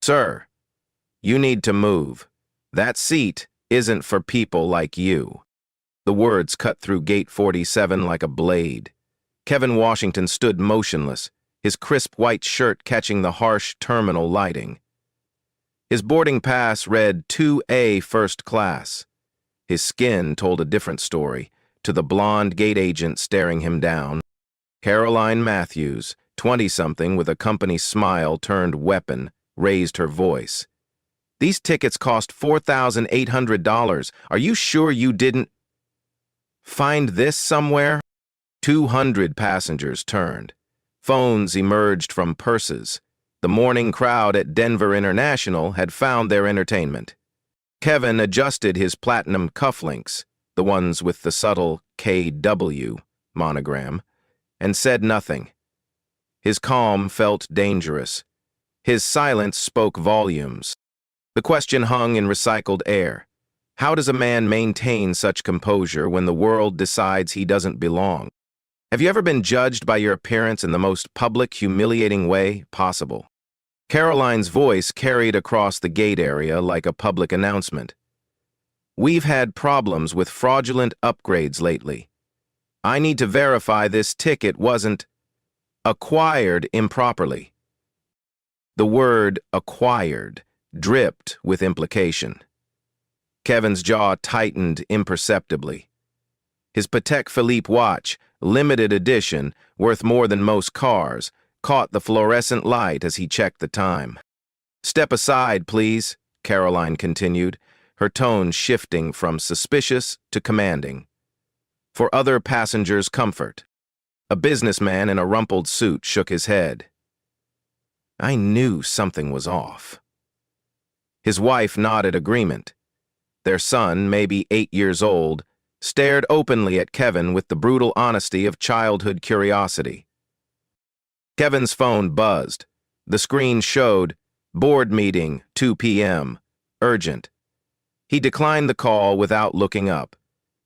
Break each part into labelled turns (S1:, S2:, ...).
S1: Sir, you need to move. That seat isn't for people like you. The words cut through gate 47 like a blade. Kevin Washington stood motionless, his crisp white shirt catching the harsh terminal lighting. His boarding pass read 2A First Class. His skin told a different story to the blonde gate agent staring him down. Caroline Matthews, 20-something with a company smile turned weapon, raised her voice. These tickets cost $4,800. Are you sure you didn't find this somewhere? 200 passengers turned. Phones emerged from purses. The morning crowd at Denver International had found their entertainment. Kevin adjusted his platinum cufflinks, the ones with the subtle KW monogram, and said nothing. His calm felt dangerous. His silence spoke volumes. The question hung in recycled air. How does a man maintain such composure when the world decides he doesn't belong? Have you ever been judged by your appearance in the most public, humiliating way possible? Caroline's voice carried across the gate area like a public announcement. We've had problems with fraudulent upgrades lately. I need to verify this ticket wasn't acquired improperly. The word acquired dripped with implication. Kevin's jaw tightened imperceptibly. His Patek Philippe watch, limited edition, worth more than most cars, caught the fluorescent light as he checked the time. "Step aside, please," Caroline continued, her tone shifting from suspicious to commanding. "For other passengers' comfort." A businessman in a rumpled suit shook his head. I knew something was off. His wife nodded agreement. Their son, maybe 8 years old, stared openly at Kevin with the brutal honesty of childhood curiosity. Kevin's phone buzzed. The screen showed, "Board meeting, 2 p.m. Urgent." He declined the call without looking up.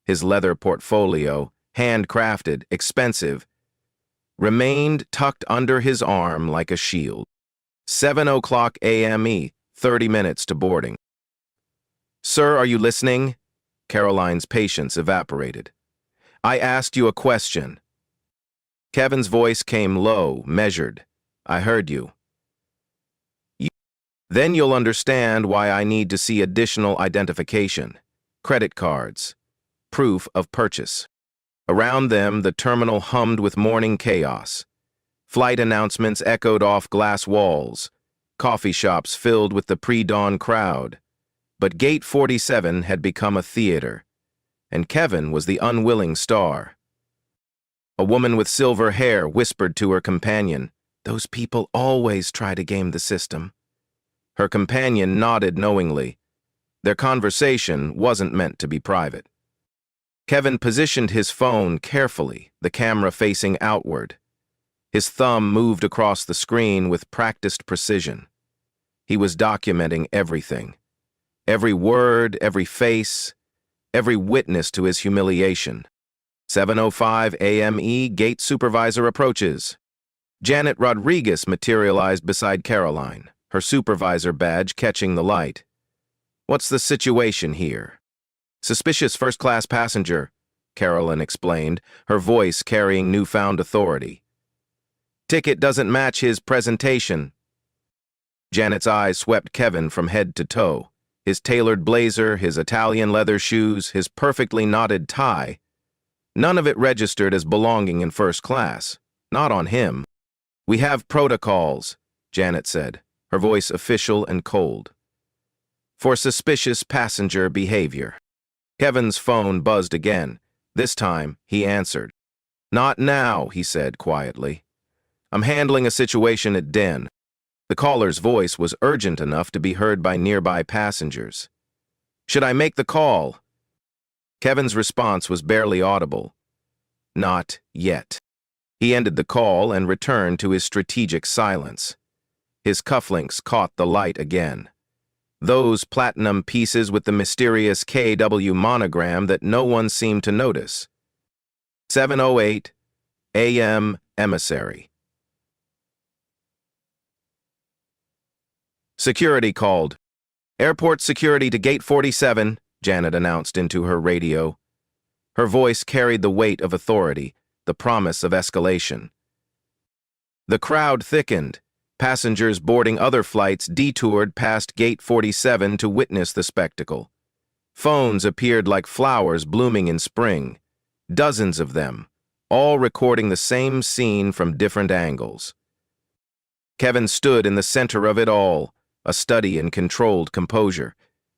S1: His leather portfolio, handcrafted, expensive, remained tucked under his arm like a shield. 7:00 a.m. 30 minutes to boarding. "Sir, are you listening?" Caroline's patience evaporated. "I asked you a question." Kevin's voice came low, measured. "I heard you." Then you'll understand why I need to see additional identification. Credit cards. Proof of purchase. Around them, the terminal hummed with morning chaos. Flight announcements echoed off glass walls. Coffee shops filled with the pre-dawn crowd. But Gate 47 had become a theater, and Kevin was the unwilling star. A woman with silver hair whispered to her companion, "Those people always try to game the system." Her companion nodded knowingly. Their conversation wasn't meant to be private. Kevin positioned his phone carefully, the camera facing outward. His thumb moved across the screen with practiced precision. He was documenting everything. Every word, every face, every witness to his humiliation. 7:05 a.m. Gate supervisor approaches. Janet Rodriguez materialized beside Caroline, her supervisor badge catching the light. "What's the situation here?" "Suspicious first-class passenger," Caroline explained, her voice carrying newfound authority. "Ticket doesn't match his presentation." Janet's eyes swept Kevin from head to toe. His tailored blazer, his Italian leather shoes, his perfectly knotted tie. None of it registered as belonging in first class. Not on him. "We have protocols," Janet said, her voice official and cold. "For suspicious passenger behavior." Kevin's phone buzzed again. This time, he answered. "Not now," he said quietly. "I'm handling a situation at Den." The caller's voice was urgent enough to be heard by nearby passengers. "Should I make the call?" Kevin's response was barely audible. "Not yet." He ended the call and returned to his strategic silence. His cufflinks caught the light again. Those platinum pieces with the mysterious KW monogram that no one seemed to notice. 7:08 a.m. Emissary. Security called. Airport security to gate 47, Janet announced into her radio. Her voice carried the weight of authority, the promise of escalation. The crowd thickened. Passengers boarding other flights detoured past gate 47 to witness the spectacle. Phones appeared like flowers blooming in spring, dozens of them, all recording the same scene from different angles. Kevin stood in the center of it all, a study in controlled composure.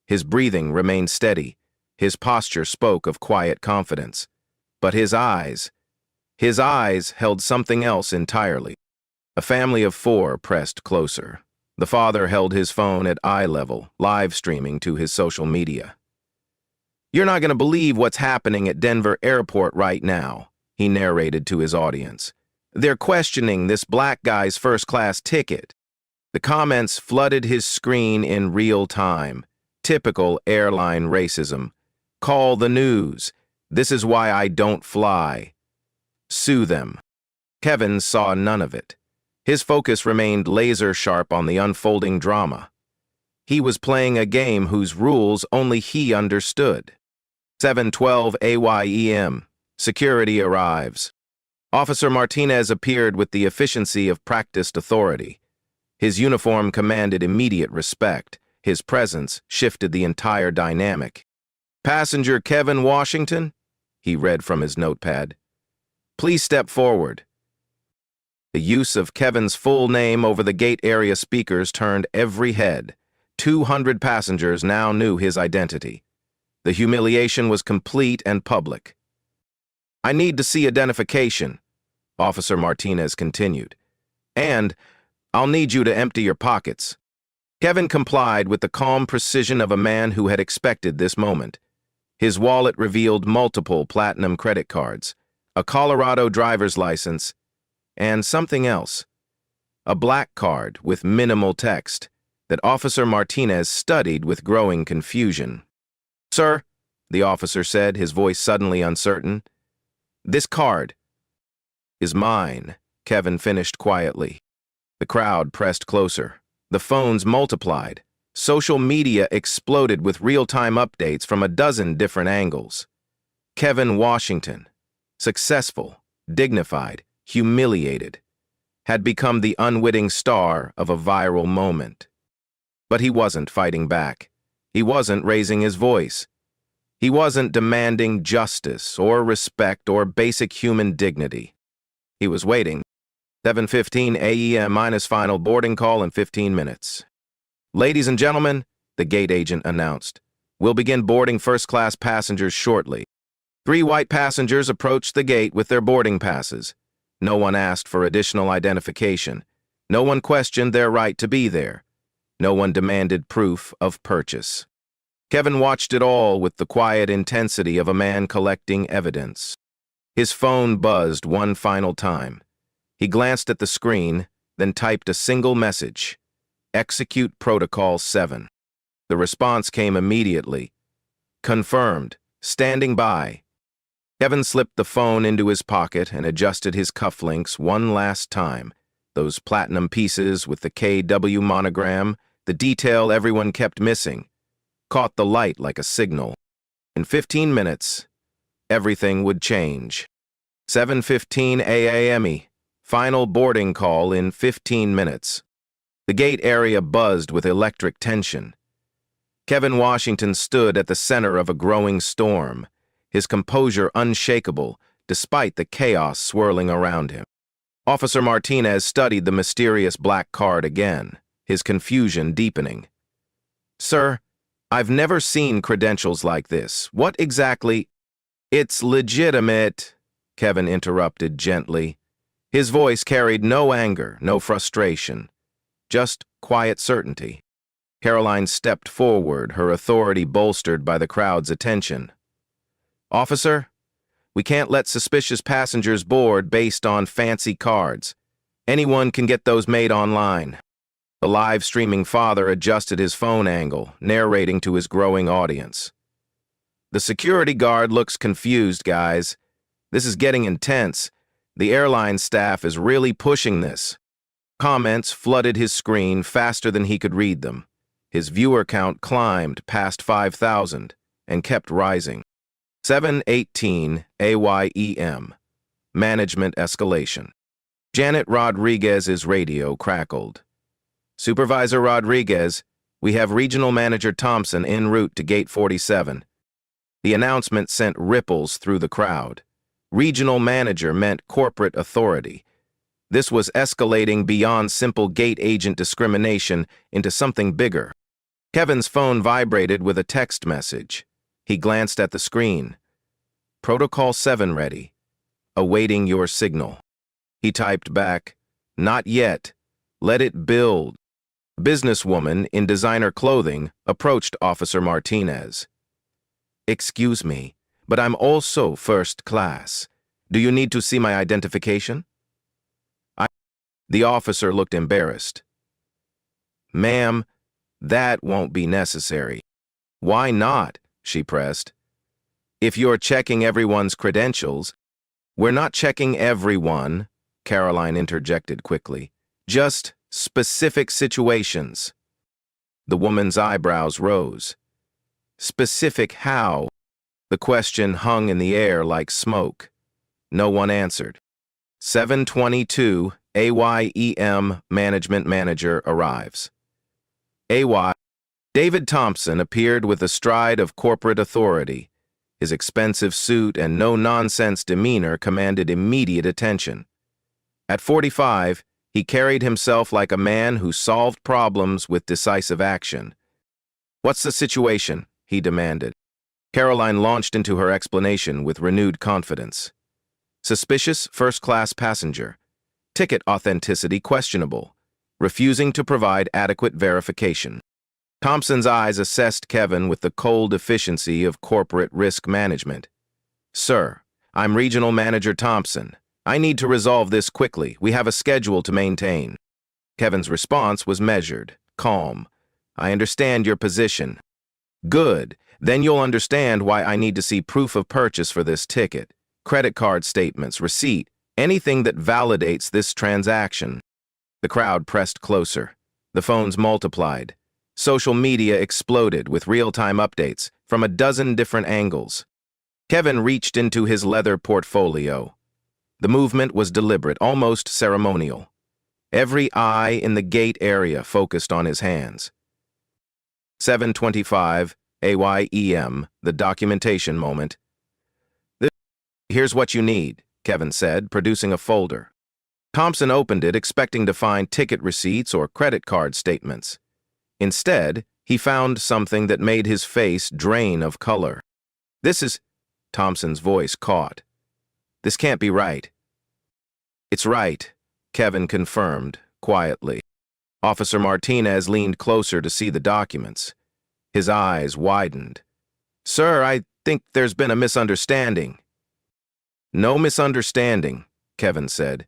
S1: His breathing remained steady. His posture spoke of quiet confidence. But his eyes held something else entirely. A family of 4 pressed closer. The father held his phone at eye level, live streaming to his social media. "You're not going to believe what's happening at Denver Airport right now," he narrated to his audience. "They're questioning this black guy's first-class ticket." The comments flooded his screen in real time. Typical airline racism. "Call the news. This is why I don't fly. Sue them." Kevin saw none of it. His focus remained laser-sharp on the unfolding drama. He was playing a game whose rules only he understood. 7:12 AYEM. Security arrives. Officer Martinez appeared with the efficiency of practiced authority. His uniform commanded immediate respect. His presence shifted the entire dynamic. "Passenger Kevin Washington," he read from his notepad. "Please step forward." The use of Kevin's full name over the gate area speakers turned every head. 200 passengers now knew his identity. The humiliation was complete and public. "I need to see identification," Officer Martinez continued. "And I'll need you to empty your pockets." Kevin complied with the calm precision of a man who had expected this moment. His wallet revealed multiple platinum credit cards, a Colorado driver's license, and something else. A black card with minimal text that Officer Martinez studied with growing confusion. "Sir," the officer said, his voice suddenly uncertain, "this card is mine," Kevin finished quietly. The crowd pressed closer. The phones multiplied. Social media exploded with real-time updates from a dozen different angles. Kevin Washington, successful, dignified, humiliated, had become the unwitting star of a viral moment. But he wasn't fighting back. He wasn't raising his voice. He wasn't demanding justice or respect or basic human dignity. He was waiting. 7:15 AEM minus final boarding call in 15 minutes. "Ladies and gentlemen," the gate agent announced, "we'll begin boarding first-class passengers shortly." 3 white passengers approached the gate with their boarding passes. No one asked for additional identification. No one questioned their right to be there. No one demanded proof of purchase. Kevin watched it all with the quiet intensity of a man collecting evidence. His phone buzzed one final time. He glanced at the screen, then typed a single message: "Execute Protocol 7. The response came immediately. "Confirmed. Standing by." Kevin slipped the phone into his pocket and adjusted his cufflinks one last time. Those platinum pieces with the KW monogram, the detail everyone kept missing, caught the light like a signal. In 15 minutes, everything would change. 7:15 AAME. Final boarding call in 15 minutes. The gate area buzzed with electric tension. Kevin Washington stood at the center of a growing storm, his composure unshakable despite the chaos swirling around him. Officer Martinez studied the mysterious black card again, his confusion deepening. "Sir, I've never seen credentials like this. What exactly—" "It's legitimate," Kevin interrupted gently. His voice carried no anger, no frustration, just quiet certainty. Caroline stepped forward, her authority bolstered by the crowd's attention. "Officer, we can't let suspicious passengers board based on fancy cards. Anyone can get those made online." The live-streaming father adjusted his phone angle, narrating to his growing audience. "The security guard looks confused, guys. This is getting intense. The airline staff is really pushing this." Comments flooded his screen faster than he could read them. His viewer count climbed past 5,000 and kept rising. 718 AYEM. Management escalation. Janet Rodriguez's radio crackled. Supervisor Rodriguez, we have Regional Manager Thompson en route to Gate 47. The announcement sent ripples through the crowd. Regional Manager meant corporate authority. This was escalating beyond simple gate agent discrimination into something bigger. Kevin's phone vibrated with a text message. He glanced at the screen. Protocol 7 ready. Awaiting your signal. He typed back, not yet. Let it build. A businesswoman in designer clothing approached Officer Martinez. Excuse me, but I'm also first class. Do you need to see my identification? The officer looked embarrassed. Ma'am, that won't be necessary. Why not? She pressed. If you're checking everyone's credentials. We're not checking everyone, Caroline interjected quickly. Just specific situations. The woman's eyebrows rose. Specific how? The question hung in the air like smoke. No one answered. 722 AYEM Management Manager arrives. AY. David Thompson appeared with the stride of corporate authority. His expensive suit and no-nonsense demeanor commanded immediate attention. At 45, he carried himself like a man who solved problems with decisive action. What's the situation? He demanded. Caroline launched into her explanation with renewed confidence. Suspicious first-class passenger. Ticket authenticity questionable. Refusing to provide adequate verification. Thompson's eyes assessed Kevin with the cold efficiency of corporate risk management. Sir, I'm Regional Manager Thompson. I need to resolve this quickly. We have a schedule to maintain. Kevin's response was measured, calm. I understand your position. Good. Then you'll understand why I need to see proof of purchase for this ticket. Credit card statements, receipt, anything that validates this transaction. The crowd pressed closer. The phones multiplied. Social media exploded with real-time updates from a dozen different angles. Kevin reached into his leather portfolio. The movement was deliberate, almost ceremonial. Every eye in the gate area focused on his hands. 725 AYEM, the documentation moment. Here's what you need, Kevin said, producing a folder. Thompson opened it, expecting to find ticket receipts or credit card statements. Instead, he found something that made his face drain of color. This is... Thompson's voice caught. This can't be right. It's right, Kevin confirmed, quietly. Officer Martinez leaned closer to see the documents. His eyes widened. Sir, I think there's been a misunderstanding. No misunderstanding, Kevin said.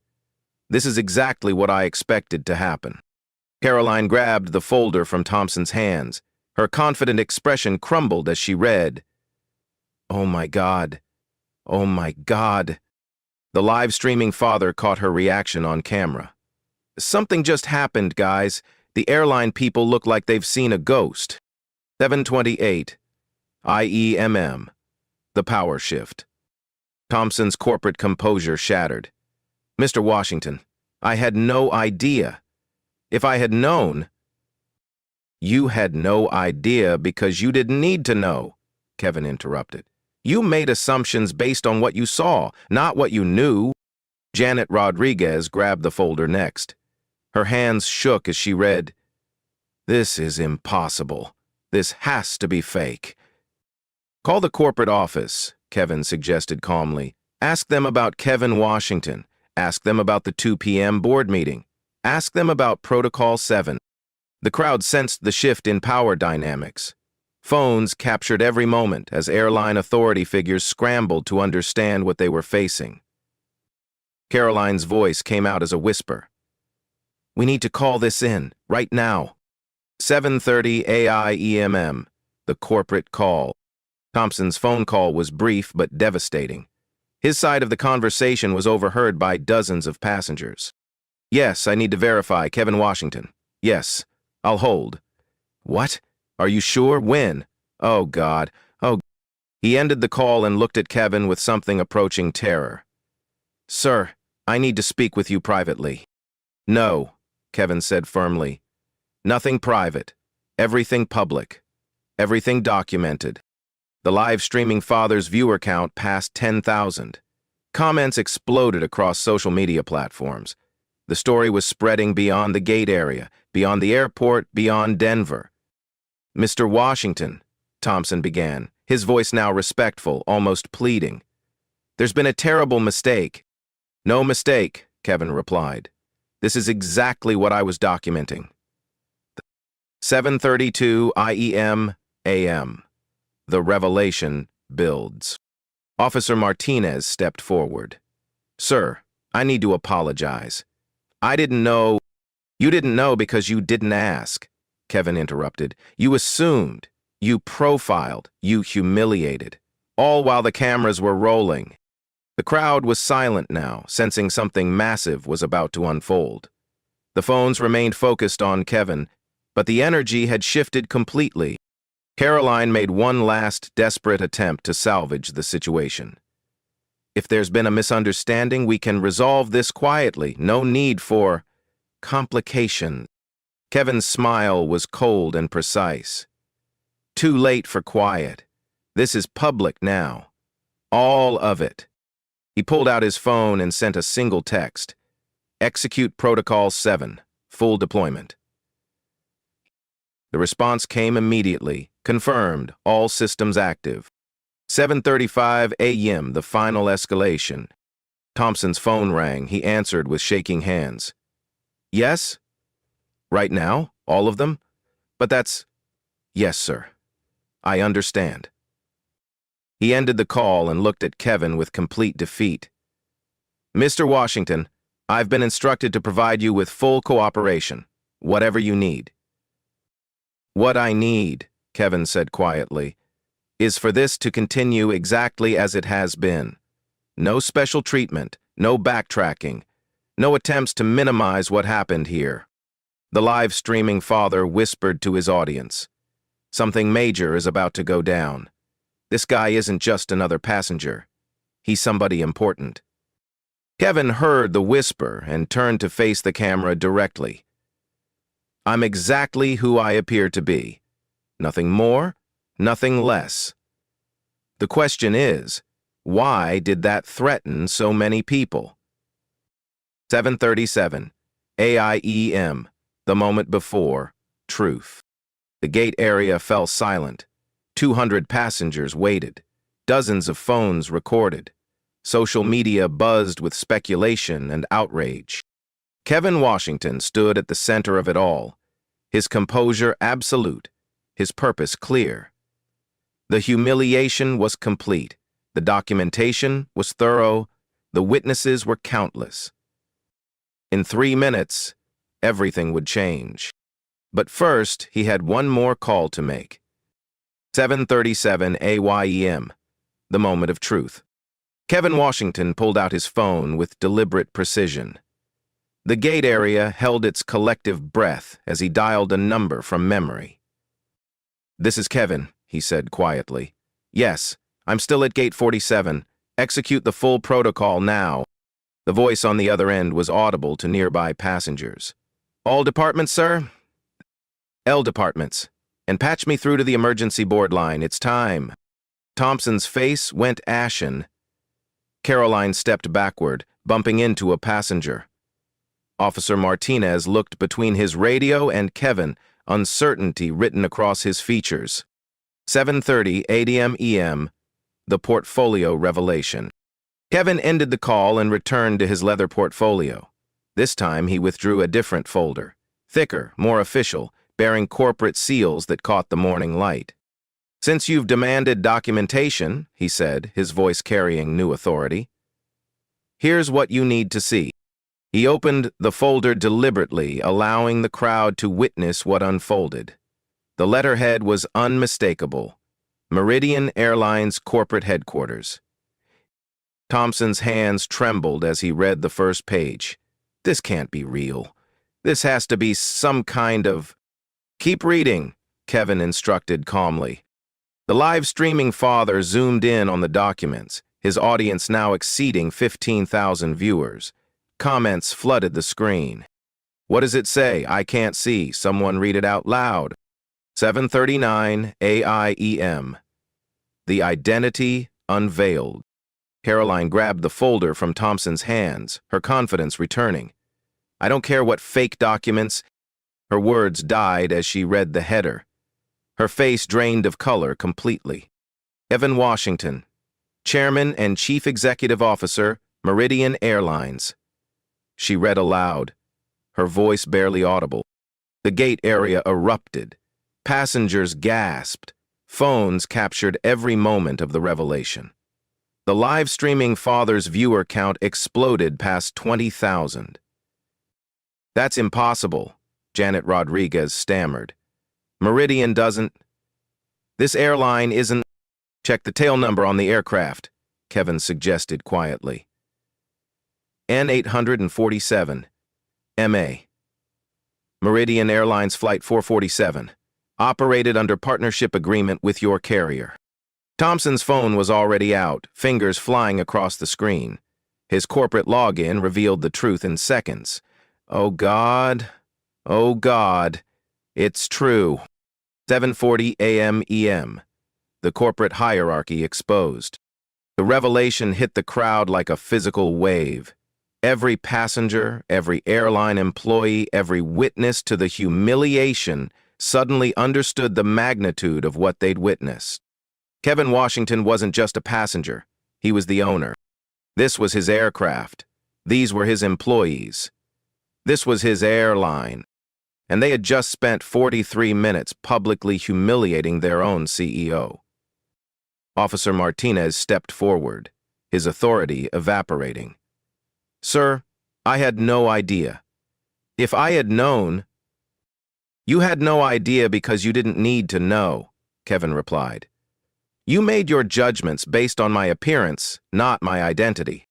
S1: This is exactly what I expected to happen. Caroline grabbed the folder from Thompson's hands. Her confident expression crumbled as she read. Oh my God. Oh my God. The live-streaming father caught her reaction on camera. Something just happened, guys. The airline people look like they've seen a ghost. 728. IEMM. The power shift. Thompson's corporate composure shattered. Mr. Washington, I had no idea. If I had known... You had no idea because you didn't need to know, Kevin interrupted. You made assumptions based on what you saw, not what you knew. Janet Rodriguez grabbed the folder next. Her hands shook as she read, This is impossible. This has to be fake. Call the corporate office, Kevin suggested calmly. Ask them about Kevin Washington. Ask them about the 2 p.m. board meeting. Ask them about Protocol 7. The crowd sensed the shift in power dynamics. Phones captured every moment as airline authority figures scrambled to understand what they were facing. Caroline's voice came out as a whisper. We need to call this in, right now. 7:30 AIEMM, the corporate call. Thompson's phone call was brief but devastating. His side of the conversation was overheard by dozens of passengers. Yes, I need to verify. Kevin Washington. Yes, I'll hold. What? Are you sure? When? Oh, God. Oh. He ended the call and looked at Kevin with something approaching terror. Sir, I need to speak with you privately. No, Kevin said firmly. Nothing private. Everything public. Everything documented. The live streaming father's viewer count passed 10,000. Comments exploded across social media platforms. The story was spreading beyond the gate area, beyond the airport, beyond Denver. Mr. Washington, Thompson began, his voice now respectful, almost pleading. There's been a terrible mistake. No mistake, Kevin replied. This is exactly what I was documenting. 7:32 IEM AM. The revelation builds. Officer Martinez stepped forward. Sir, I need to apologize. I didn't know. You didn't know because you didn't ask, Kevin interrupted. You assumed. You profiled. You humiliated. All while the cameras were rolling. The crowd was silent now, sensing something massive was about to unfold. The phones remained focused on Kevin, but the energy had shifted completely. Caroline made one last desperate attempt to salvage the situation. If there's been a misunderstanding, we can resolve this quietly. No need for complication. Kevin's smile was cold and precise. Too late for quiet. This is public now. All of it. He pulled out his phone and sent a single text. Execute Protocol 7. Full deployment. The response came immediately. Confirmed. All systems active. 7:35 a.m. The final escalation. Thompson's phone rang. He answered with shaking hands. Yes? Right now? All of them? But that's... Yes, sir. I understand. He ended the call and looked at Kevin with complete defeat. Mr. Washington, I've been instructed to provide you with full cooperation, whatever you need. What I need, Kevin said quietly, is for this to continue exactly as it has been. No special treatment, no backtracking, no attempts to minimize what happened here. The live streaming father whispered to his audience. Something major is about to go down. This guy isn't just another passenger. He's somebody important. Kevin heard the whisper and turned to face the camera directly. I'm exactly who I appear to be. Nothing more, nothing less. The question is, why did that threaten so many people? 7:37 AIEM, the moment before truth. The gate area fell silent. 200 passengers waited. Dozens of phones recorded. Social media buzzed with speculation and outrage. Kevin Washington stood at the center of it all, his composure absolute, his purpose clear. The humiliation was complete. The documentation was thorough. The witnesses were countless. In 3 minutes, everything would change. But first, he had one more call to make. 7:37 AYEM, the moment of truth. Kevin Washington pulled out his phone with deliberate precision. The gate area held its collective breath as he dialed a number from memory. This is Kevin, he said quietly. Yes, I'm still at gate 47. Execute the full protocol now. The voice on the other end was audible to nearby passengers. All departments, sir? L departments. And patch me through to the emergency board line. It's time. Thompson's face went ashen. Caroline stepped backward, bumping into a passenger. Officer Martinez looked between his radio and Kevin, uncertainty written across his features. 7:30 ADM EM, the portfolio revelation. Kevin ended the call and returned to his leather portfolio. This time he withdrew a different folder, thicker, more official, bearing corporate seals that caught the morning light. Since you've demanded documentation, he said, his voice carrying new authority, here's what you need to see. He opened the folder deliberately, allowing the crowd to witness what unfolded. The letterhead was unmistakable. Meridian Airlines Corporate Headquarters. Thompson's hands trembled as he read the first page. This can't be real. This has to be some kind of... Keep reading, Kevin instructed calmly. The live streaming father zoomed in on the documents, his audience now exceeding 15,000 viewers. Comments flooded the screen. What does it say? I can't see. Someone read it out loud. 7:39 a.m. The identity unveiled. Caroline grabbed the folder from Thompson's hands, her confidence returning. I don't care what fake documents. Her words died as she read the header. Her face drained of color completely. Evan Washington, Chairman and Chief Executive Officer, Meridian Airlines. She read aloud, her voice barely audible. The gate area erupted. Passengers gasped. Phones captured every moment of the revelation. The live streaming father's viewer count exploded past 20,000. That's impossible, Janet Rodriguez stammered. Meridian doesn't... This airline isn't... Check the tail number on the aircraft, Kevin suggested quietly. N847, MA. Meridian Airlines Flight 447, operated under partnership agreement with your carrier. Thompson's phone was already out, fingers flying across the screen. His corporate login revealed the truth in seconds. Oh God, it's true. 7:40 a.m. EM. The corporate hierarchy exposed. The revelation hit the crowd like a physical wave. Every passenger, every airline employee, every witness to the humiliation suddenly understood the magnitude of what they'd witnessed. Kevin Washington wasn't just a passenger. He was the owner. This was his aircraft. These were his employees. This was his airline. And they had just spent 43 minutes publicly humiliating their own CEO. Officer Martinez stepped forward, his authority evaporating. Sir, I had no idea. If I had known... You had no idea because you didn't need to know, Kevin replied. You made your judgments based on my appearance, not my identity.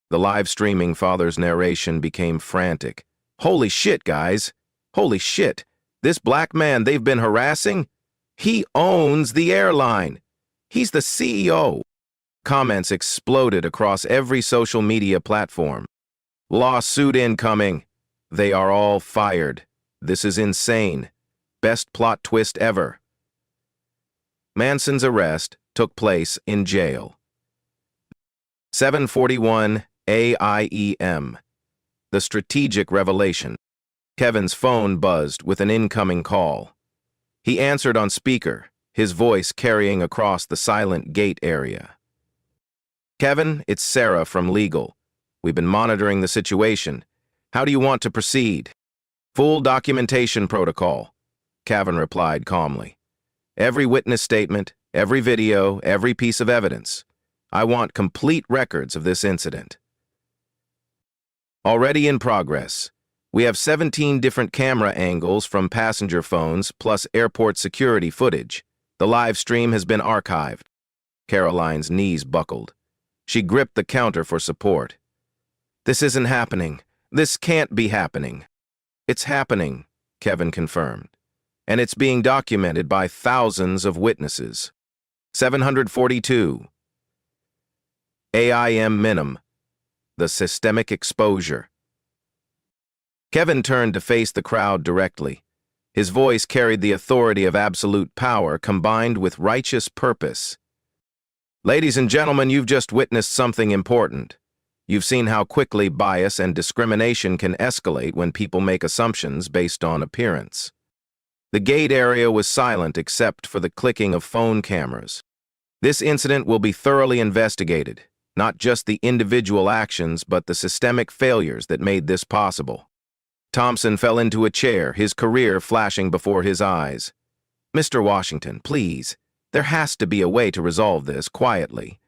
S1: The live streaming father's narration became frantic. Holy shit, guys. Holy shit. This black man they've been harassing? He owns the airline. He's the CEO. Comments exploded across every social media platform. Lawsuit incoming. They are all fired. This is insane. Best plot twist ever. Manson's arrest took place in jail. 7:41 a.m. The strategic revelation. Kevin's phone buzzed with an incoming call. He answered on speaker, his voice carrying across the silent gate area. Kevin, it's Sarah from legal. We've been monitoring the situation. How do you want to proceed? Full documentation protocol, Kevin replied calmly. Every witness statement, every video, every piece of evidence. I want complete records of this incident. Already in progress. We have 17 different camera angles from passenger phones plus airport security footage. The live stream has been archived. Caroline's knees buckled. She gripped the counter for support. This isn't happening. This can't be happening. It's happening, Kevin confirmed. And it's being documented by thousands of witnesses. 742. AIM minim. The systemic exposure. Kevin turned to face the crowd directly. His voice carried the authority of absolute power combined with righteous purpose. Ladies and gentlemen, you've just witnessed something important. You've seen how quickly bias and discrimination can escalate when people make assumptions based on appearance. The gate area was silent except for the clicking of phone cameras. This incident will be thoroughly investigated, not just the individual actions but the systemic failures that made this possible. Thompson fell into a chair, his career flashing before his eyes. Mr. Washington, please, there has to be a way to resolve this quietly.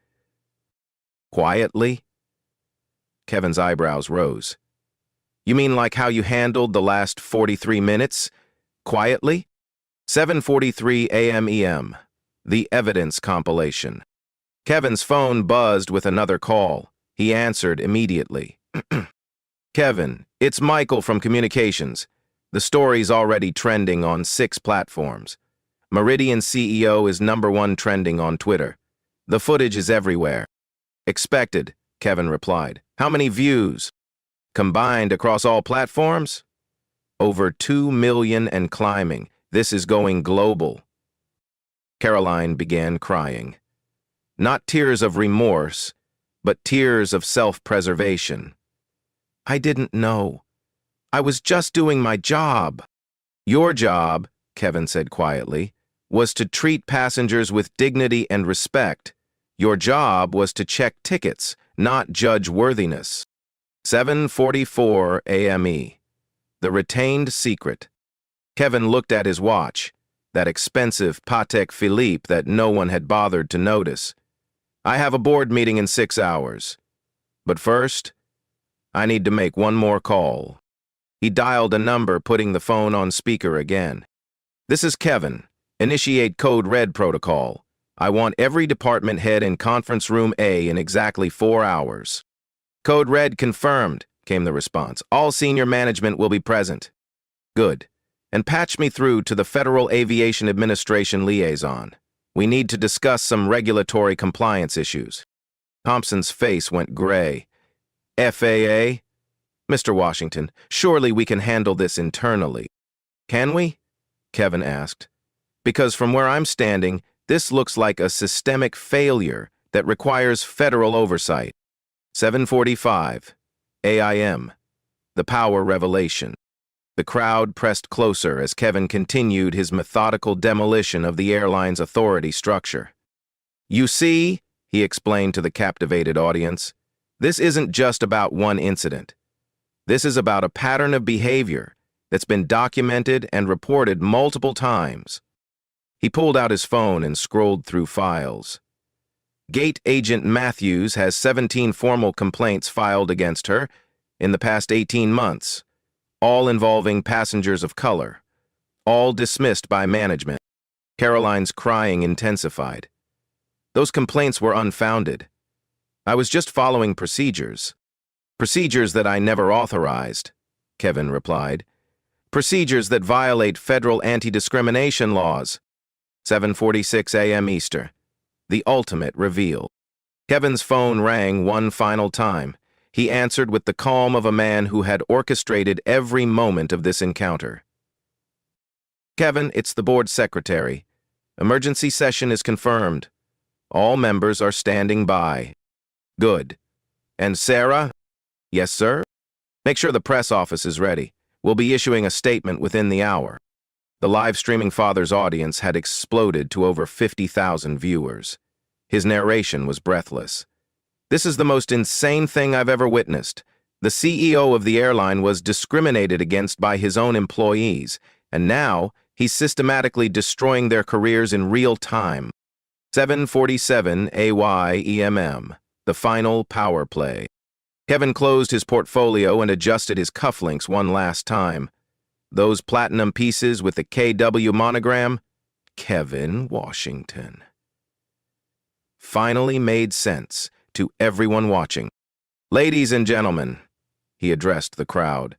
S1: Quietly? Kevin's eyebrows rose. You mean like how you handled the last 43 minutes? Quietly? 7:43 a.m. EM. The evidence compilation. Kevin's phone buzzed with another call. He answered immediately. Kevin, it's Michael from Communications. The story's already trending on 6 platforms. Meridian CEO is #1 trending on Twitter. The footage is everywhere. Expected, Kevin replied. How many views? Combined across all platforms? Over 2 million and climbing. This is going global. Caroline began crying. Not tears of remorse, but tears of self-preservation. I didn't know. I was just doing my job. Your job, Kevin said quietly, was to treat passengers with dignity and respect. Your job was to check tickets, not judge worthiness. 7:44 a.m.e. The retained secret. Kevin looked at his watch, that expensive Patek Philippe that no one had bothered to notice. I have a board meeting in 6 hours. But first, I need to make one more call. He dialed a number, putting the phone on speaker again. This is Kevin. Initiate Code Red protocol. I want every department head in Conference Room A in exactly 4 hours. Code Red confirmed, came the response. All senior management will be present. Good. And patch me through to the Federal Aviation Administration liaison. We need to discuss some regulatory compliance issues. Thompson's face went gray. FAA? Mr. Washington, surely we can handle this internally. Can we? Kevin asked. Because from where I'm standing, this looks like a systemic failure that requires federal oversight. 7:45 a.m. The power revelation. The crowd pressed closer as Kevin continued his methodical demolition of the airline's authority structure. You see, he explained to the captivated audience, this isn't just about one incident. This is about a pattern of behavior that's been documented and reported multiple times. He pulled out his phone and scrolled through files. Gate Agent Matthews has 17 formal complaints filed against her in the past 18 months, all involving passengers of color, all dismissed by management. Caroline's crying intensified. Those complaints were unfounded. I was just following procedures. Procedures that I never authorized, Kevin replied. Procedures that violate federal anti-discrimination laws. 7:46 a.m. Eastern. The ultimate reveal. Kevin's phone rang one final time. He answered with the calm of a man who had orchestrated every moment of this encounter. Kevin, it's the board secretary. Emergency session is confirmed. All members are standing by. Good. And Sarah? Yes, sir? Make sure the press office is ready. We'll be issuing a statement within the hour. The live streaming father's audience had exploded to over 50,000 viewers. His narration was breathless. This is the most insane thing I've ever witnessed. The CEO of the airline was discriminated against by his own employees, and now he's systematically destroying their careers in real time. 7:47 a.m. The final power play. Kevin closed his portfolio and adjusted his cufflinks one last time. Those platinum pieces with the KW monogram, Kevin Washington, finally made sense to everyone watching. Ladies and gentlemen, he addressed the crowd,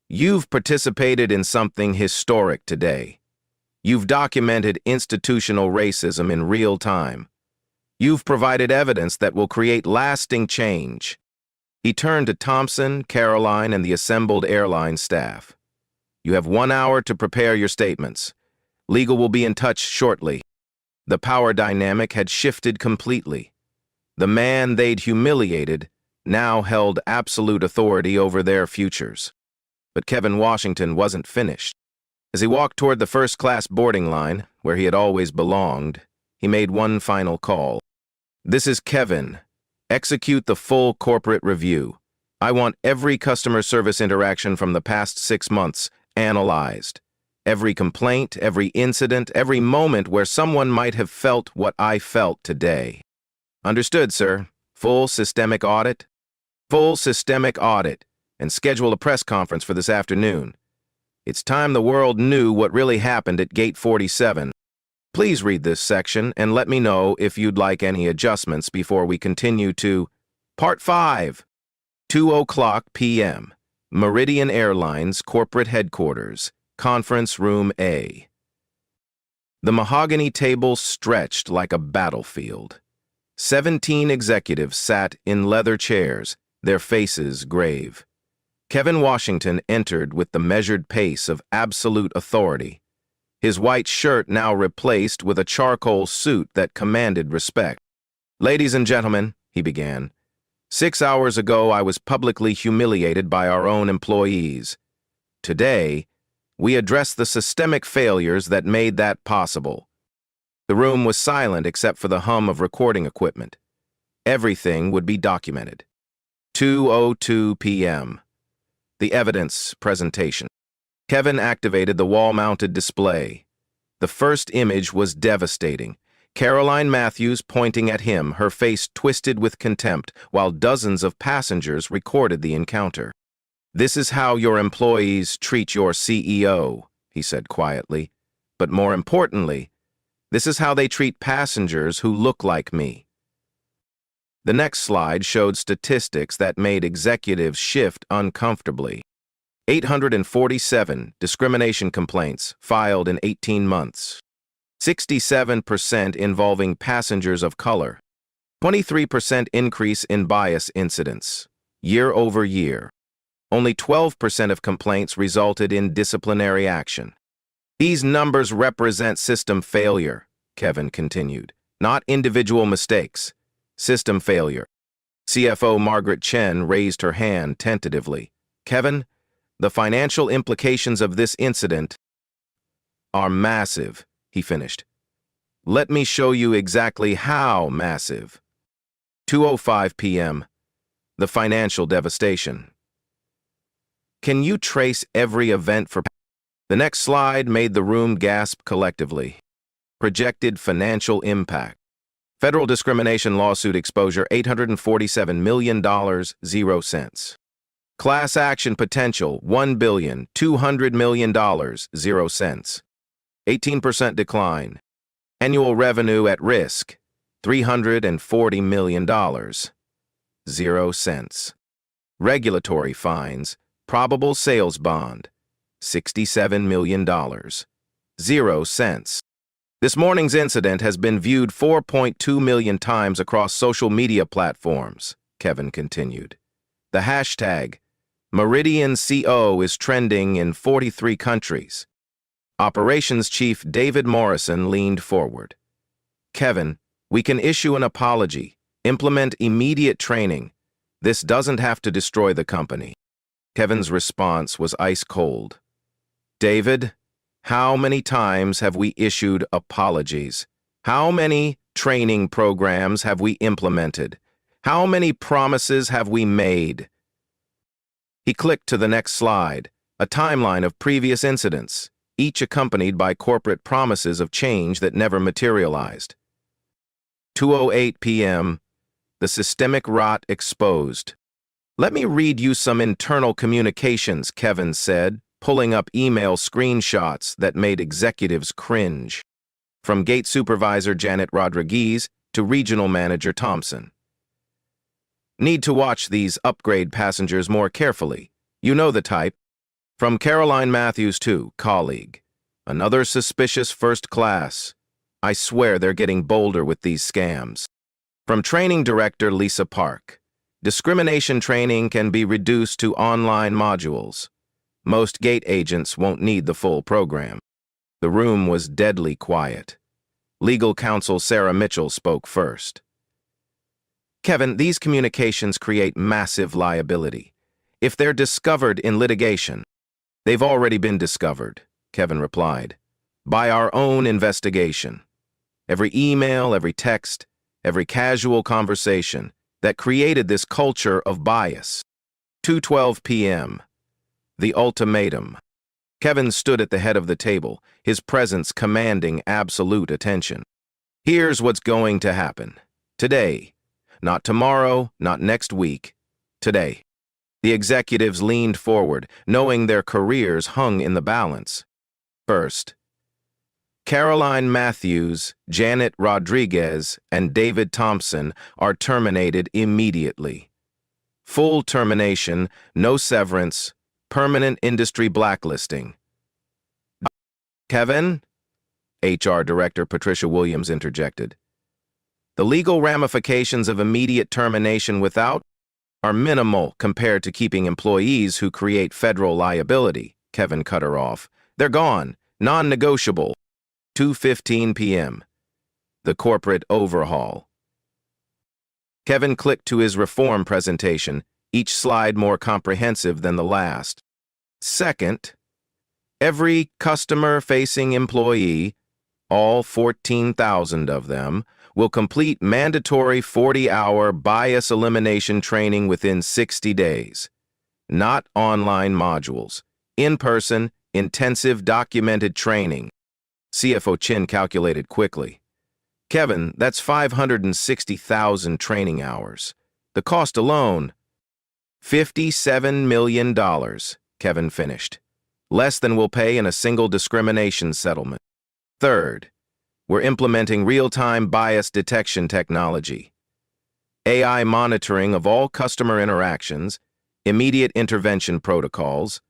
S1: you've participated in something historic today. You've documented institutional racism in real time. You've provided evidence that will create lasting change. He turned to Thompson, Caroline, and the assembled airline staff. You have 1 hour to prepare your statements. Legal will be in touch shortly. The power dynamic had shifted completely. The man they'd humiliated now held absolute authority over their futures. But Kevin Washington wasn't finished. As he walked toward the first-class boarding line, where he had always belonged, he made one final call. This is Kevin. Execute the full corporate review. I want every customer service interaction from the past 6 months analyzed. Every complaint, every incident, every moment where someone might have felt what I felt today. Understood, sir. Full systemic audit? Full systemic audit. And schedule a press conference for this afternoon. It's time the world knew what really happened at Gate 47. Please read this section and let me know if you'd like any adjustments before we continue to Part 5, 2:00 p.m. Meridian Airlines corporate headquarters, conference room A. The mahogany table stretched like a battlefield. 17 executives sat in leather chairs, their faces grave. Kevin Washington entered with the measured pace of absolute authority, his white shirt now replaced with a charcoal suit that commanded respect. "Ladies and gentlemen," he began, "6 hours ago I was publicly humiliated by our own employees. Today, we address the systemic failures that made that possible." The room was silent except for the hum of recording equipment. Everything would be documented. 2:02 p.m. The evidence presentation. Kevin activated the wall-mounted display. The first image was devastating. Caroline Matthews pointing at him, her face twisted with contempt, while dozens of passengers recorded the encounter. "This is how your employees treat your CEO," he said quietly. "But more importantly, this is how they treat passengers who look like me." The next slide showed statistics that made executives shift uncomfortably. 847 discrimination complaints filed in 18 months. 67% involving passengers of color. 23% increase in bias incidents, year over year. Only 12% of complaints resulted in disciplinary action. "These numbers represent system failure," Kevin continued, "not individual mistakes. System failure." CFO Margaret Chen raised her hand tentatively. "Kevin, the financial implications of this incident are massive," he finished. "Let me show you exactly how massive." 2:05 p.m. The financial devastation. Can you trace every event for... The next slide made the room gasp collectively. Projected financial impact. Federal discrimination lawsuit exposure, $847 million, 0 cents. Class action potential, $1,200 million, 0 cents. 18% decline. Annual revenue at risk, $340 million, 0 cents. Regulatory fines, probable sales bond, $67 million, 0 cents. This morning's incident has been viewed 4.2 million times across social media platforms, Kevin continued. The hashtag #MeridianCO is trending in 43 countries. Operations Chief David Morrison leaned forward. "Kevin, we can issue an apology, implement immediate training. This doesn't have to destroy the company." Kevin's response was ice cold. "David, how many times have we issued apologies? How many training programs have we implemented? How many promises have we made?" He clicked to the next slide, a timeline of previous incidents, each accompanied by corporate promises of change that never materialized. 2:08 p.m. The systemic rot exposed. "Let me read you some internal communications," Kevin said, pulling up email screenshots that made executives cringe. From gate supervisor Janet Rodriguez to regional manager Thompson. "Need to watch these upgrade passengers more carefully. You know the type." From Caroline Matthews to colleague. "Another suspicious first class. I swear they're getting bolder with these scams." From training director Lisa Park. "Discrimination training can be reduced to online modules. Most gate agents won't need the full program." The room was deadly quiet. Legal counsel Sarah Mitchell spoke first. "Kevin, these communications create massive liability. If they're discovered in litigation..." "They've already been discovered," Kevin replied, "by our own investigation. Every email, every text, every casual conversation that created this culture of bias." 2:12 p.m. The ultimatum. Kevin stood at the head of the table, his presence commanding absolute attention. "Here's what's going to happen. Today. Not tomorrow, not next week. Today." The executives leaned forward, knowing their careers hung in the balance. First, Caroline Matthews, Janet Rodriguez, and David Thompson are terminated immediately. Full termination, no severance, permanent industry blacklisting. Kevin? HR Director Patricia Williams interjected. The legal ramifications of immediate termination without are minimal compared to keeping employees who create federal liability, Kevin cut her off. They're gone, non-negotiable. 2:15 p.m. The corporate overhaul. Kevin clicked to his reform presentation, each slide more comprehensive than the last. Second, every customer-facing employee, all 14,000 of them, will complete mandatory 40-hour bias elimination training within 60 days. Not online modules. In-person, intensive documented training. CFO Chin calculated quickly. Kevin, that's 560,000 training hours. The cost alone, $57 million, Kevin finished. Less than we'll pay in a single discrimination settlement. Third, we're implementing real-time bias detection technology. AI monitoring of all customer interactions, immediate intervention protocols,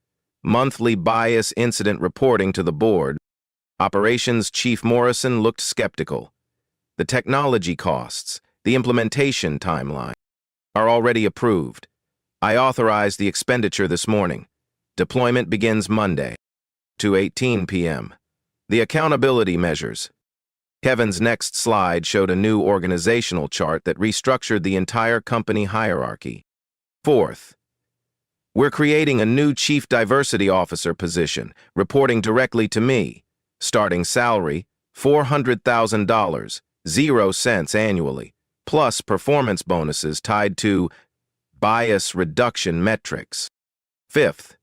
S1: monthly bias incident reporting to the board. Operations Chief Morrison looked skeptical. The technology costs, the implementation timeline, are already approved. I authorized the expenditure this morning. Deployment begins Monday, 2:18 p.m. The accountability measures. Kevin's next slide showed a new organizational chart that restructured the entire company hierarchy. Fourth, we're creating a new Chief Diversity Officer position, reporting directly to me. Starting salary, $400,000, 0 cents annually, plus performance bonuses tied to bias reduction metrics. Fifth,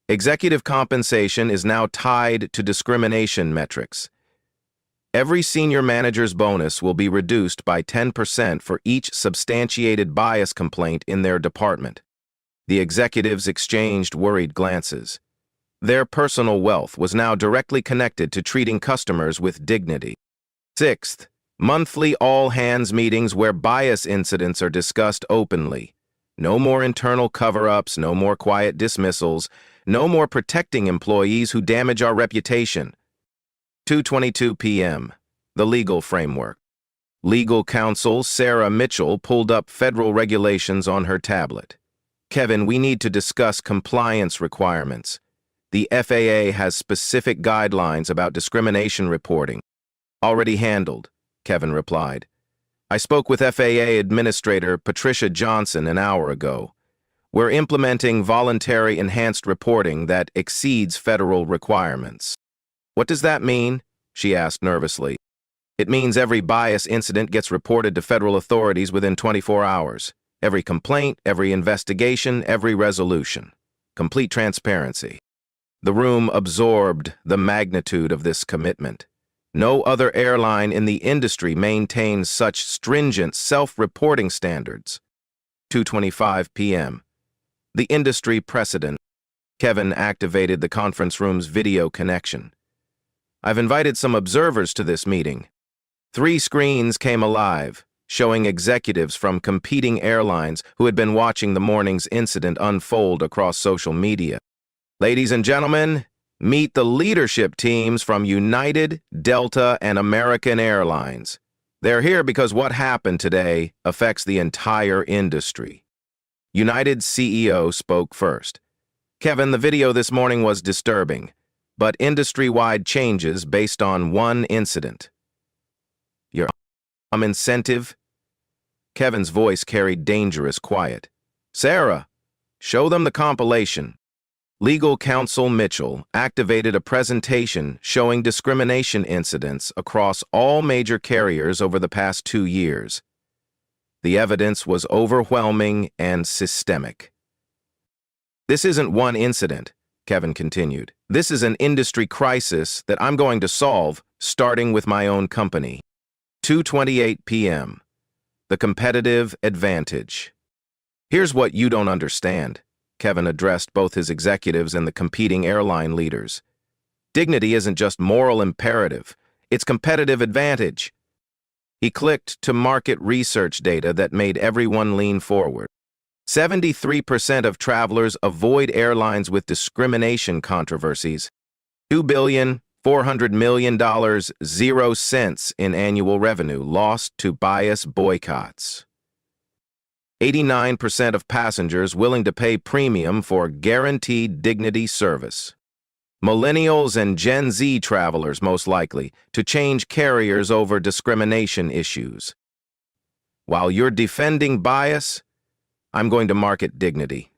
S1: executive compensation is now tied to discrimination metrics. Every senior manager's bonus will be reduced by 10% for each substantiated bias complaint in their department. The executives exchanged worried glances. Their personal wealth was now directly connected to treating customers with dignity. Sixth, monthly all-hands meetings where bias incidents are discussed openly. No more internal cover-ups, no more quiet dismissals, no more protecting employees who damage our reputation. 2:22 p.m. The legal framework. Legal counsel Sarah Mitchell pulled up federal regulations on her tablet. Kevin, we need to discuss compliance requirements. The FAA has specific guidelines about discrimination reporting. Already handled, Kevin replied. I spoke with FAA Administrator Patricia Johnson an hour ago. We're implementing voluntary enhanced reporting that exceeds federal requirements. What does that mean? She asked nervously. It means every bias incident gets reported to federal authorities within 24 hours. Every complaint, every investigation, every resolution. Complete transparency. The room absorbed the magnitude of this commitment. No other airline in the industry maintains such stringent self-reporting standards. 2:25 p.m. The industry precedent. Kevin activated the conference room's video connection. I've invited some observers to this meeting. 3 screens came alive, showing executives from competing airlines who had been watching the morning's incident unfold across social media. Ladies and gentlemen, meet the leadership teams from United, Delta, and American Airlines. They're here because what happened today affects the entire industry. United's CEO spoke first. Kevin, the video this morning was disturbing, but industry-wide changes based on one incident. Your incentive? Kevin's voice carried dangerous quiet. Sarah, show them the compilation. Legal counsel Mitchell activated a presentation showing discrimination incidents across all major carriers over the past 2 years. The evidence was overwhelming and systemic. This isn't one incident, Kevin continued. This is an industry crisis that I'm going to solve, starting with my own company. 2:28 p.m. The competitive advantage. Here's what you don't understand. Kevin addressed both his executives and the competing airline leaders. Dignity isn't just moral imperative, it's competitive advantage. He clicked to market research data that made everyone lean forward. 73% of travelers avoid airlines with discrimination controversies. $2,400,000,000, 0 cents in annual revenue lost to bias boycotts. 89% of passengers willing to pay premium for guaranteed dignity service. Millennials and Gen Z travelers most likely to change carriers over discrimination issues. While you're defending bias, I'm going to market dignity.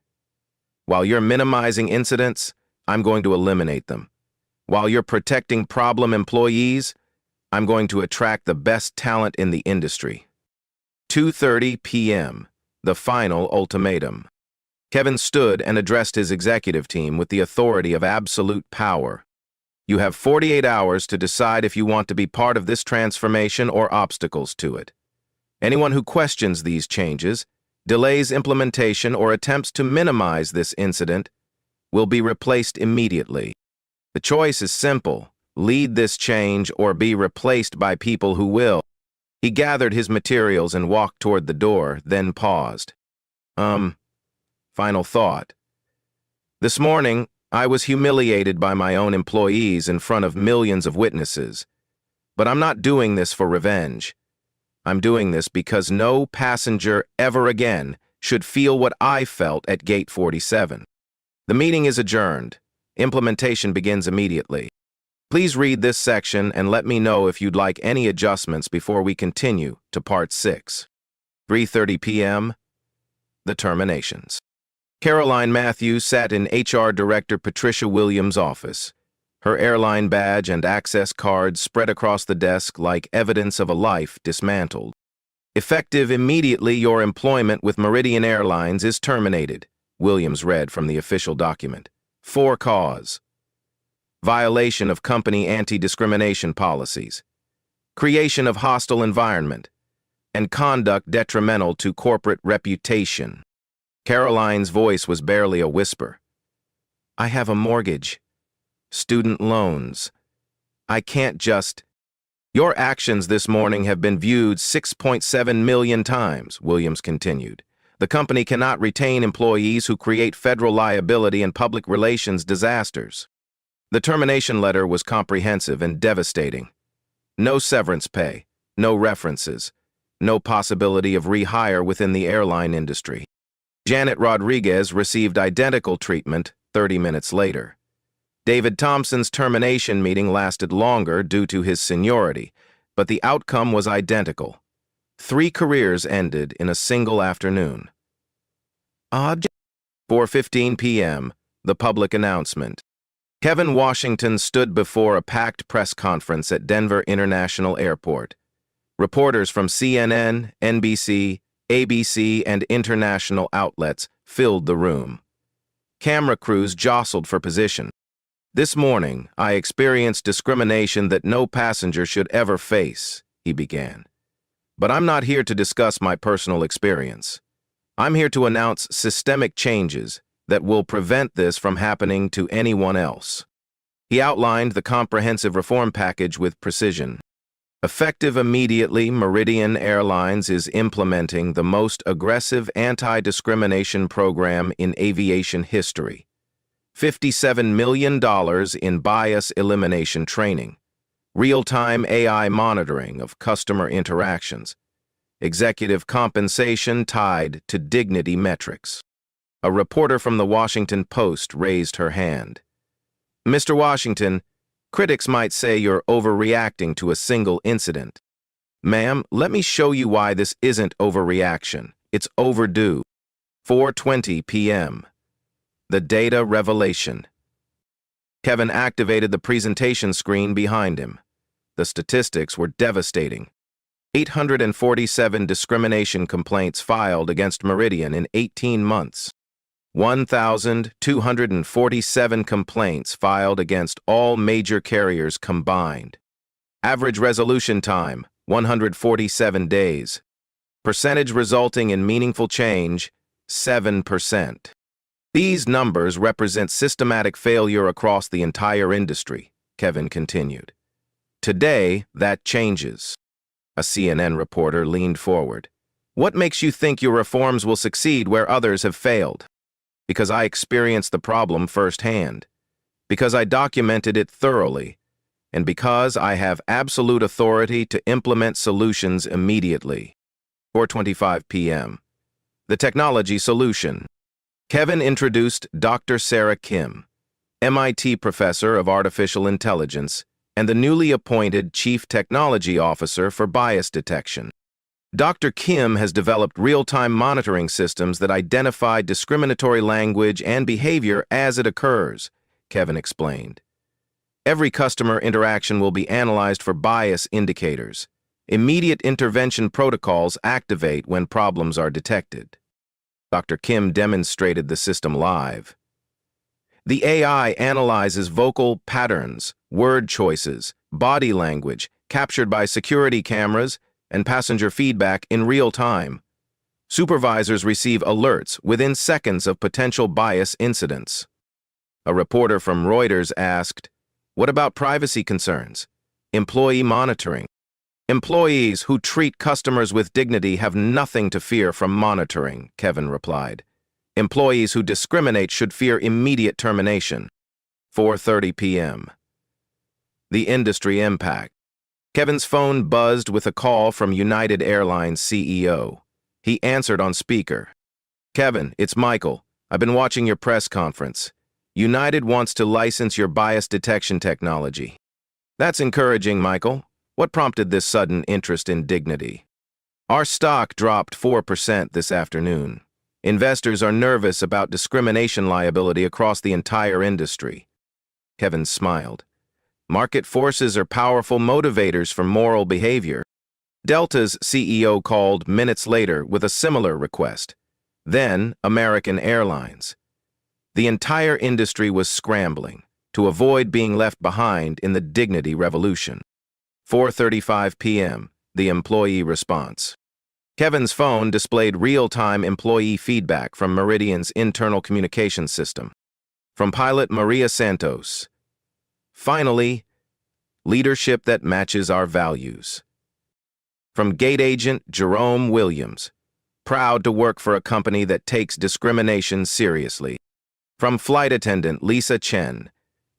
S1: While you're minimizing incidents, I'm going to eliminate them. While you're protecting problem employees, I'm going to attract the best talent in the industry. 2:30 p.m., the final ultimatum. Kevin stood and addressed his executive team with the authority of absolute power. You have 48 hours to decide if you want to be part of this transformation or obstacles to it. Anyone who questions these changes, delays implementation, or attempts to minimize this incident will be replaced immediately. The choice is simple: lead this change or be replaced by people who will. He gathered his materials and walked toward the door, then paused. Final thought. This morning, I was humiliated by my own employees in front of millions of witnesses. But I'm not doing this for revenge. I'm doing this because no passenger ever again should feel what I felt at Gate 47. The meeting is adjourned. Implementation begins immediately. Please read this section and let me know if you'd like any adjustments before we continue to Part 6. 3:30 p.m. The terminations. Caroline Matthews sat in HR Director Patricia Williams' office. Her airline badge and access card spread across the desk like evidence of a life dismantled. Effective immediately, your employment with Meridian Airlines is terminated, Williams read from the official document. For cause: violation of company anti-discrimination policies, creation of hostile environment, and conduct detrimental to corporate reputation. Caroline's voice was barely a whisper. I have a mortgage, student loans. I can't just... Your actions this morning have been viewed 6.7 million times, Williams continued. The company cannot retain employees who create federal liability and public relations disasters. The termination letter was comprehensive and devastating. No severance pay, no references, no possibility of rehire within the airline industry. Janet Rodriguez received identical treatment 30 minutes later. David Thompson's termination meeting lasted longer due to his seniority, but the outcome was identical. 3 careers ended in a single afternoon. 4:15 p.m., the public announcement. Kevin Washington stood before a packed press conference at Denver International Airport. Reporters from CNN, NBC, ABC, and international outlets filled the room. Camera crews jostled for position. This morning, I experienced discrimination that no passenger should ever face, he began. But I'm not here to discuss my personal experience. I'm here to announce systemic changes that will prevent this from happening to anyone else. He outlined the comprehensive reform package with precision. Effective immediately, Meridian Airlines is implementing the most aggressive anti-discrimination program in aviation history. $57 million in bias elimination training, real-time AI monitoring of customer interactions, executive compensation tied to dignity metrics. A reporter from the Washington Post raised her hand. Mr. Washington, critics might say you're overreacting to a single incident. Ma'am, let me show you why this isn't overreaction. It's overdue. 4:20 p.m. The data revelation. Kevin activated the presentation screen behind him. The statistics were devastating. 847 discrimination complaints filed against Meridian in 18 months. 1,247 complaints filed against all major carriers combined. Average resolution time, 147 days. Percentage resulting in meaningful change, 7%. These numbers represent systematic failure across the entire industry, Kevin continued. Today, that changes. A CNN reporter leaned forward. What makes you think your reforms will succeed where others have failed? Because I experienced the problem firsthand. Because I documented it thoroughly. And because I have absolute authority to implement solutions immediately. 4:25 p.m. The technology solution. Kevin introduced Dr. Sarah Kim, MIT professor of artificial intelligence and the newly appointed Chief Technology Officer for bias detection. Dr. Kim has developed real-time monitoring systems that identify discriminatory language and behavior as it occurs, Kevin explained. Every customer interaction will be analyzed for bias indicators. Immediate intervention protocols activate when problems are detected. Dr. Kim demonstrated the system live. The AI analyzes vocal patterns, word choices, body language, captured by security cameras, and passenger feedback in real time. Supervisors receive alerts within seconds of potential bias incidents. A reporter from Reuters asked, "What about privacy concerns? Employee monitoring?" "Employees who treat customers with dignity have nothing to fear from monitoring," Kevin replied. "Employees who discriminate should fear immediate termination." 4:30 p.m. The industry impact. Kevin's phone buzzed with a call from United Airlines CEO. He answered on speaker. "Kevin, it's Michael. I've been watching your press conference. United wants to license your bias detection technology." "That's encouraging, Michael. What prompted this sudden interest in dignity?" "Our stock dropped 4% this afternoon. Investors are nervous about discrimination liability across the entire industry." Kevin smiled. "Market forces are powerful motivators for moral behavior." Delta's CEO called minutes later with a similar request. Then American Airlines. The entire industry was scrambling to avoid being left behind in the dignity revolution. 4:35 p.m. The employee response. Kevin's phone displayed real-time employee feedback from Meridian's internal communications system. From pilot Maria Santos. "Finally, leadership that matches our values." From gate agent Jerome Williams. "Proud to work for a company that takes discrimination seriously." From flight attendant Lisa Chen.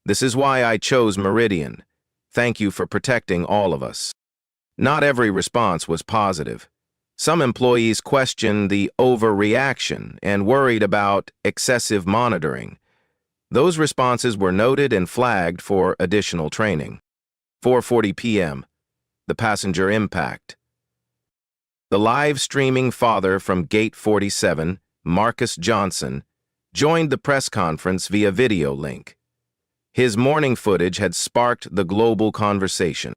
S1: "This is why I chose Meridian. Thank you for protecting all of us." Not every response was positive. Some employees questioned the overreaction and worried about excessive monitoring. Those responses were noted and flagged for additional training. 4:40 p.m. The passenger impact. The live streaming father from Gate 47, Marcus Johnson, joined the press conference via video link. His morning footage had sparked the global conversation.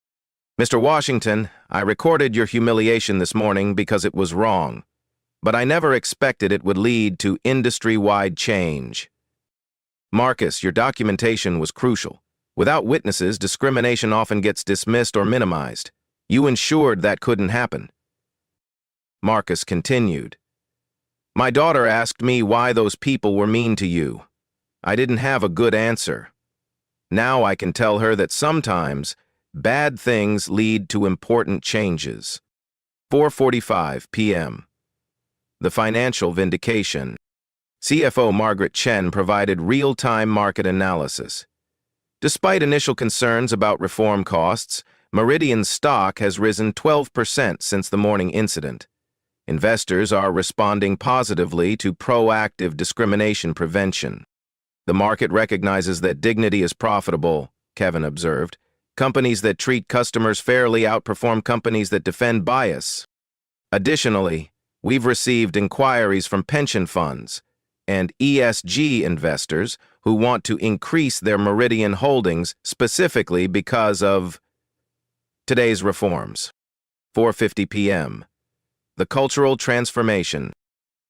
S1: "Mr. Washington, I recorded your humiliation this morning because it was wrong, but I never expected it would lead to industry-wide change." "Marcus, your documentation was crucial. Without witnesses, discrimination often gets dismissed or minimized. You ensured that couldn't happen." Marcus continued. "My daughter asked me why those people were mean to you. I didn't have a good answer. Now I can tell her that sometimes bad things lead to important changes." 4:45 p.m. The financial vindication. CFO Margaret Chen provided real-time market analysis. Despite initial concerns about reform costs, Meridian's stock has risen 12% since the morning incident. Investors are responding positively to proactive discrimination prevention. "The market recognizes that dignity is profitable," Kevin observed. "Companies that treat customers fairly outperform companies that defend bias." Additionally, we've received inquiries from pension funds and ESG investors who want to increase their Meridian holdings specifically because of today's reforms. 4:50 p.m. The cultural transformation.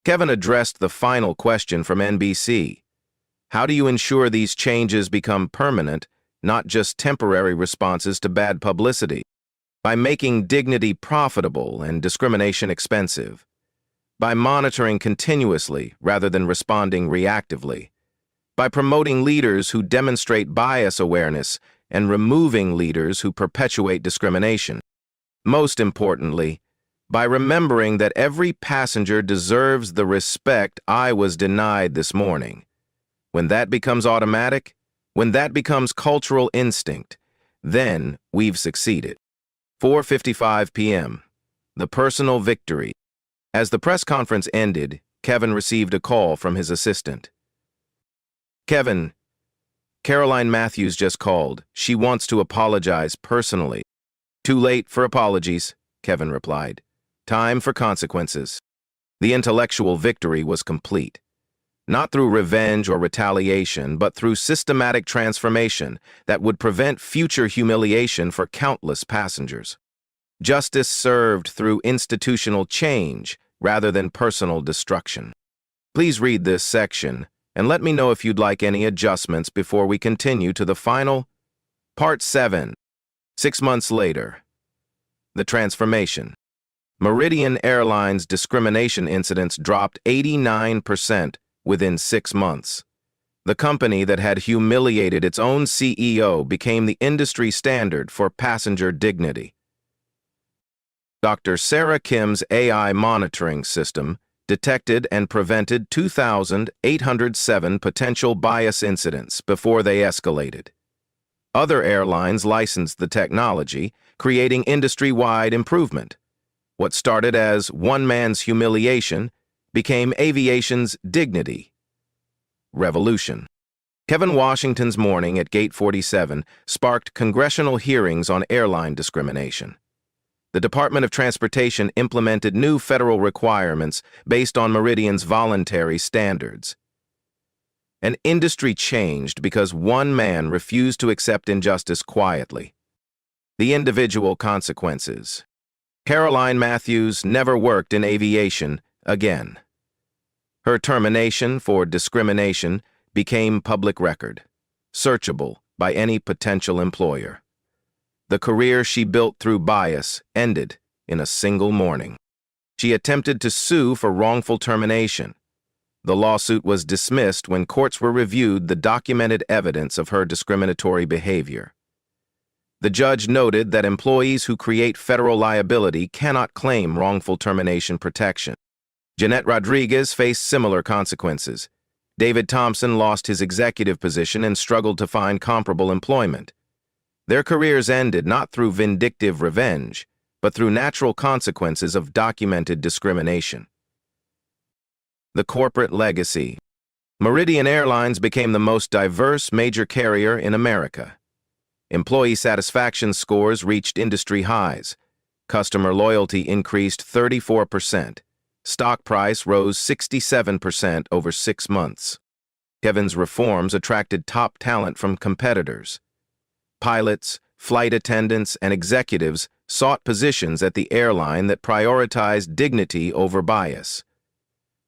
S1: Kevin addressed the final question from NBC. How do you ensure these changes become permanent, not just temporary responses to bad publicity? By making dignity profitable and discrimination expensive. By monitoring continuously rather than responding reactively. By promoting leaders who demonstrate bias awareness and removing leaders who perpetuate discrimination. Most importantly, by remembering that every passenger deserves the respect I was denied this morning. When that becomes automatic, when that becomes cultural instinct, then we've succeeded. 4:55 p.m. The personal victory. As the press conference ended, Kevin received a call from his assistant. "Kevin, Caroline Matthews just called. She wants to apologize personally." "Too late for apologies," Kevin replied. "Time for consequences." The intellectual victory was complete. Not through revenge or retaliation, but through systematic transformation that would prevent future humiliation for countless passengers. Justice served through institutional change rather than personal destruction. Please read this section and let me know if you'd like any adjustments before we continue to the final Part 7. 6 months later. The transformation. Meridian Airlines discrimination incidents dropped 89% within 6 months. The company that had humiliated its own CEO became the industry standard for passenger dignity. Dr. Sarah Kim's AI monitoring system detected and prevented 2,807 potential bias incidents before they escalated. Other airlines licensed the technology, creating industry-wide improvement. What started as one man's humiliation became aviation's dignity. Revolution. Kevin Washington's morning at Gate 47 sparked congressional hearings on airline discrimination. The Department of Transportation implemented new federal requirements based on Meridian's voluntary standards. An industry changed because one man refused to accept injustice quietly. The individual consequences. Caroline Matthews never worked in aviation again. Her termination for discrimination became public record, searchable by any potential employer. The career she built through bias ended in a single morning. She attempted to sue for wrongful termination. The lawsuit was dismissed when courts reviewed the documented evidence of her discriminatory behavior. The judge noted that employees who create federal liability cannot claim wrongful termination protection. Jeanette Rodriguez faced similar consequences. David Thompson lost his executive position and struggled to find comparable employment. Their careers ended not through vindictive revenge, but through natural consequences of documented discrimination. The corporate legacy. Meridian Airlines became the most diverse major carrier in America. Employee satisfaction scores reached industry highs. Customer loyalty increased 34%. Stock price rose 67% over 6 months. Kevin's reforms attracted top talent from competitors. Pilots, flight attendants, and executives sought positions at the airline that prioritized dignity over bias.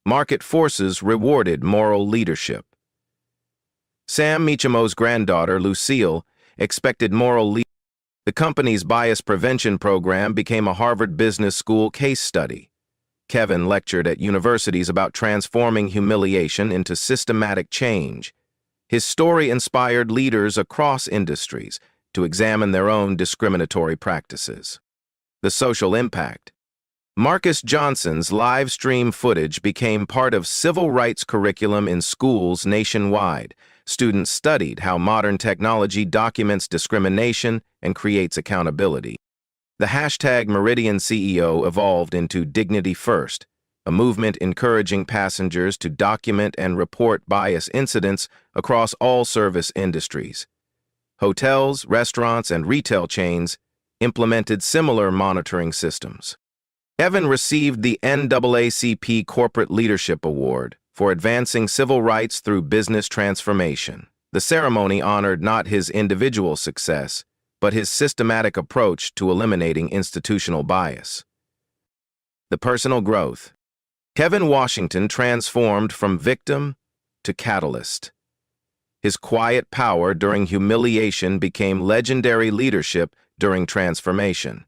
S1: Market forces rewarded moral leadership. Sam Meachimo's granddaughter, Lucille, expected moral leadership. The company's bias prevention program became a Harvard Business School case study. Kevin lectured at universities about transforming humiliation into systematic change. His story inspired leaders across industries to examine their own discriminatory practices. The social impact. Marcus Johnson's live stream footage became part of civil rights curriculum in schools nationwide. Students studied how modern technology documents discrimination and creates accountability. The hashtag Meridian CEO evolved into Dignity First, a movement encouraging passengers to document and report bias incidents across all service industries. Hotels, restaurants, and retail chains implemented similar monitoring systems. Kevin received the NAACP Corporate Leadership Award for advancing civil rights through business transformation. The ceremony honored not his individual success, but his systematic approach to eliminating institutional bias. The personal growth. Kevin Washington transformed from victim to catalyst. His quiet power during humiliation became legendary leadership during transformation.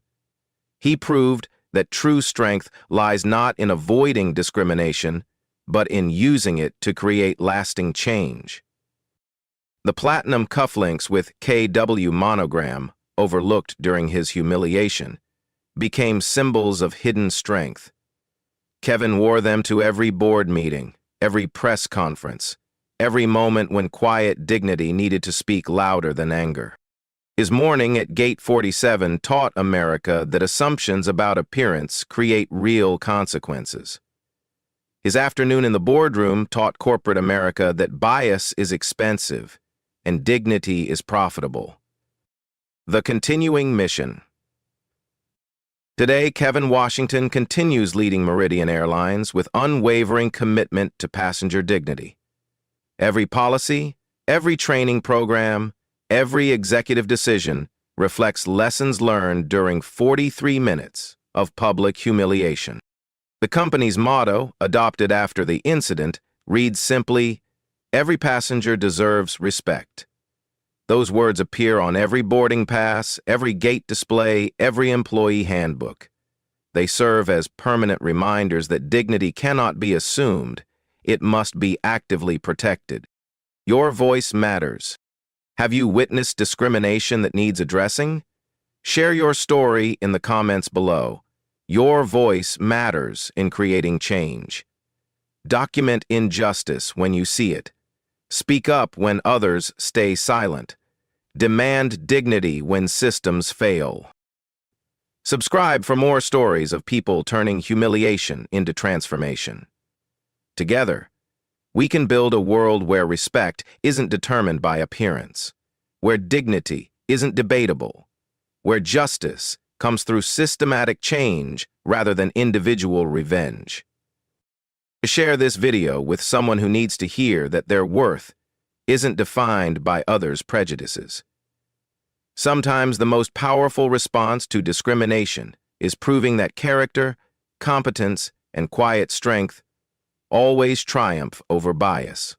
S1: He proved that true strength lies not in avoiding discrimination, but in using it to create lasting change. The platinum cufflinks with KW monogram, overlooked during his humiliation, became symbols of hidden strength. Kevin wore them to every board meeting, every press conference, every moment when quiet dignity needed to speak louder than anger. His morning at Gate 47 taught America that assumptions about appearance create real consequences. His afternoon in the boardroom taught corporate America that bias is expensive and dignity is profitable. The continuing mission. Today, Kevin Washington continues leading Meridian Airlines with unwavering commitment to passenger dignity. Every policy, every training program, every executive decision reflects lessons learned during 43 minutes of public humiliation. The company's motto, adopted after the incident, reads simply, "Every passenger deserves respect." Those words appear on every boarding pass, every gate display, every employee handbook. They serve as permanent reminders that dignity cannot be assumed, it must be actively protected. Your voice matters. Have you witnessed discrimination that needs addressing? Share your story in the comments below. Your voice matters in creating change. Document injustice when you see it. Speak up when others stay silent. Demand dignity when systems fail. Subscribe for more stories of people turning humiliation into transformation. Together, we can build a world where respect isn't determined by appearance, where dignity isn't debatable, where justice comes through systematic change rather than individual revenge. Share this video with someone who needs to hear that their worth isn't defined by others' prejudices. Sometimes the most powerful response to discrimination is proving that character, competence, and quiet strength always triumph over bias.